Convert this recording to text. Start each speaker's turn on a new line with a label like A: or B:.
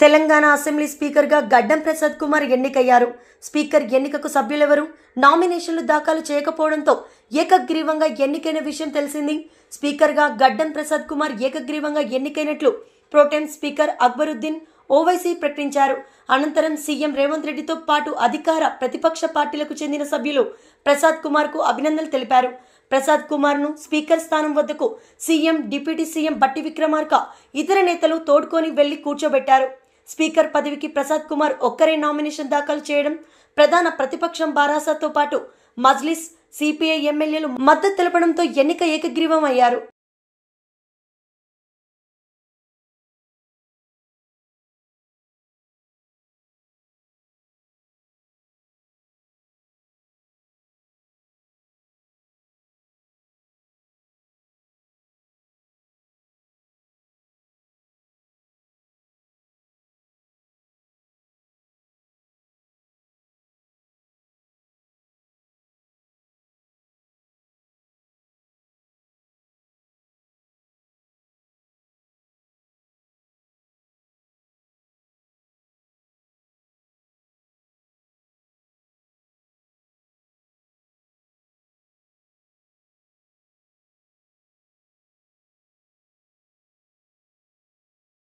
A: Telangana assembly స్పీకర్గా గడ్డం ప్రసాద్ కుమార్ ఎన్నికయ్యారు. స్పీకర్ ఎన్నికకు సభ్యులెవరూ నామినేషన్లు దాఖలు చేయకపోవడంతో ఏకగ్రీవంగా ఎన్నికైన విషయం తెలిసింది. స్పీకర్గా గడ్డం ప్రసాద్ కుమార్ ఏకగ్రీవంగా ఎన్నికైనట్లు ప్రోటెం స్పీకర్ అక్బరుద్దీన్ ఓవైసీ ప్రకటించారు. అనంతరం సీఎం రేవంత్ రెడ్డితో పాటు అధికార ప్రతిపక్ష పార్టీలకు చెందిన సభ్యులు ప్రసాద్ కుమార్కు అభినందనలు తెలిపారు. ప్రసాద్ కుమార్ను స్పీకర్ స్థానం వద్దకు సీఎం, డిప్యూటీ సీఎం బట్టి విక్రమార్క, ఇతర నేతలు తోడ్కొని వెళ్లి కూర్చోబెట్టారు. స్పీకర్ పదవికి ప్రసాద్ కుమార్ ఒక్కరే నామినేషన్ దాఖలు చేయడం ప్రధాన ప్రతిపక్షం బారాసాతో పాటు మజ్లిస్, సిపిఐ ఎమ్మెల్యేలు మద్దతు తెలపడంతో ఎన్నిక ఏకగ్రీవం అయ్యారు.